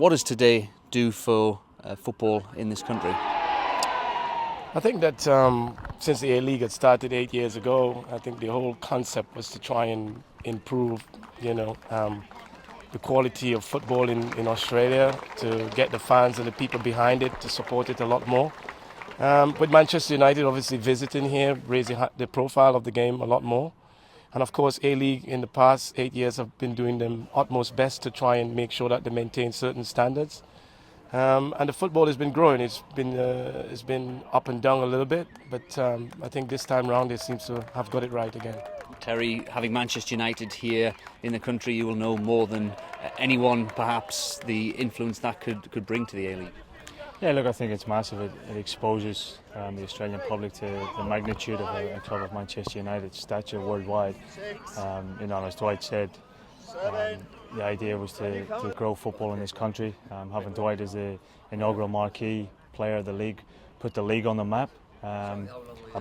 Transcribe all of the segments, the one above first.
What does today do for football in this country? I think that since the A-League had started 8 years ago, I think the whole concept was to try and improve, the quality of football in Australia, to get the fans and the people behind it to support it a lot more. With Manchester United obviously visiting here, raising the profile of the game a lot more. And of course, A-League in the past 8 years have been doing their utmost best to try and make sure that they maintain certain standards. And the football has been growing. It's been up and down a little bit, but I think this time round they seem to have got it right again. Terry, having Manchester United here in the country, you will know more than anyone perhaps the influence that could bring to the A-League. Yeah, look, I think it's massive. It exposes the Australian public to the magnitude of a club of Manchester United's stature worldwide. As Dwight said, the idea was to grow football in this country. Having Dwight as the inaugural marquee player of the league, put the league on the map. And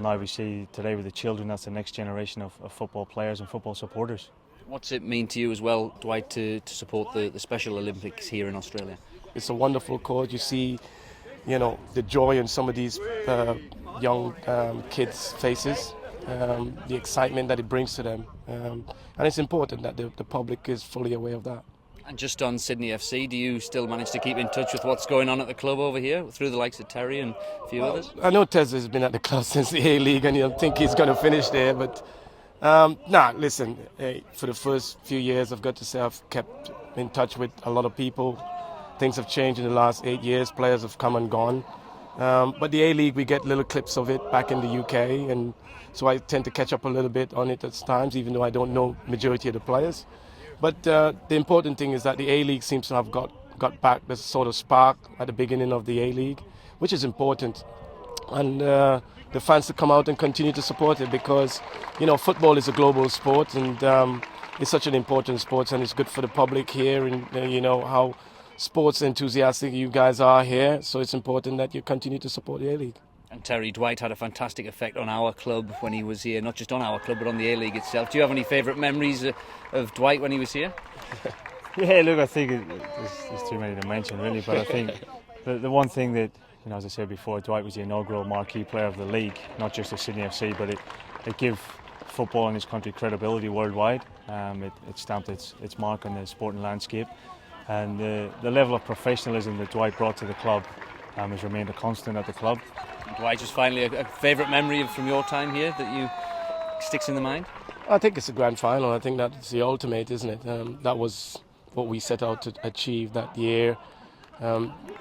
now we see today with the children, that's the next generation of football players and football supporters. What's it mean to you as well, Dwight, to support the Special Olympics here in Australia? It's a wonderful cause. You see, the joy in some of these young kids' faces, the excitement that it brings to them. And it's important that the public is fully aware of that. And just on Sydney FC, do you still manage to keep in touch with what's going on at the club over here through the likes of Terry and a few others? I know Tez has been at the club since the A-League, and I think he's going to finish there. But listen, for the first few years, I've got to say I've kept in touch with a lot of people. Things have changed in the last 8 years. Players have come and gone. But the A-League, we get little clips of it back in the UK, and so I tend to catch up a little bit on it at times, even though I don't know majority of the players. But the important thing is that the A-League seems to have got back this sort of spark at the beginning of the A-League, which is important. And the fans to come out and continue to support it, because, football is a global sport, and it's such an important sport, and it's good for the public here, and how sports enthusiastic you guys are here, so it's important that you continue to support the A-League. And Terry, Dwight had a fantastic effect on our club when he was here, not just on our club but on the A-League itself. Do you have any favourite memories of Dwight when he was here? Yeah, look, I think there's too many to mention really, but I think the one thing that, as I said before, Dwight was the inaugural marquee player of the league, not just of Sydney FC, but it gave football in this country credibility worldwide. It stamped its mark on the sporting landscape. And the level of professionalism that Dwight brought to the club has remained a constant at the club. And Dwight, just finally, a favourite memory from your time here that sticks in the mind? I think it's a grand final. I think that's the ultimate, isn't it? That was what we set out to achieve that year.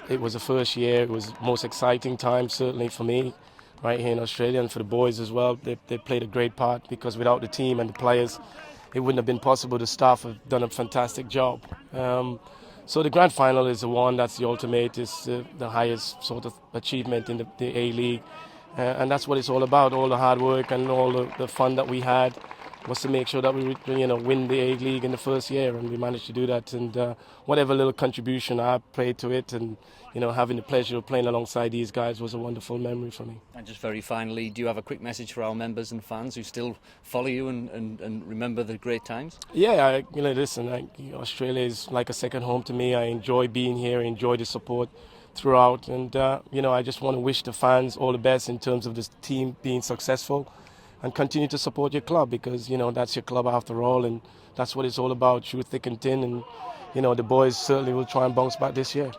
It was the first year. It was the most exciting time, certainly for me, right here in Australia, and for the boys as well. They played a great part, because without the team and the players, it wouldn't have been possible. The staff have done a fantastic job. So the grand final is the one that's the ultimate, is the highest sort of achievement in the A-League. And that's what it's all about. All the hard work and all the fun that we had was to make sure that we win the A-League in the first year, and we managed to do that. And whatever little contribution I played to it, and having the pleasure of playing alongside these guys was a wonderful memory for me. And just very finally, do you have a quick message for our members and fans who still follow you and remember the great times? Yeah, listen, Australia is like a second home to me. I enjoy being here, I enjoy the support throughout, and I just want to wish the fans all the best in terms of this team being successful, and continue to support your club, because that's your club after all, and that's what it's all about, through thick and thin. And the boys certainly will try and bounce back this year.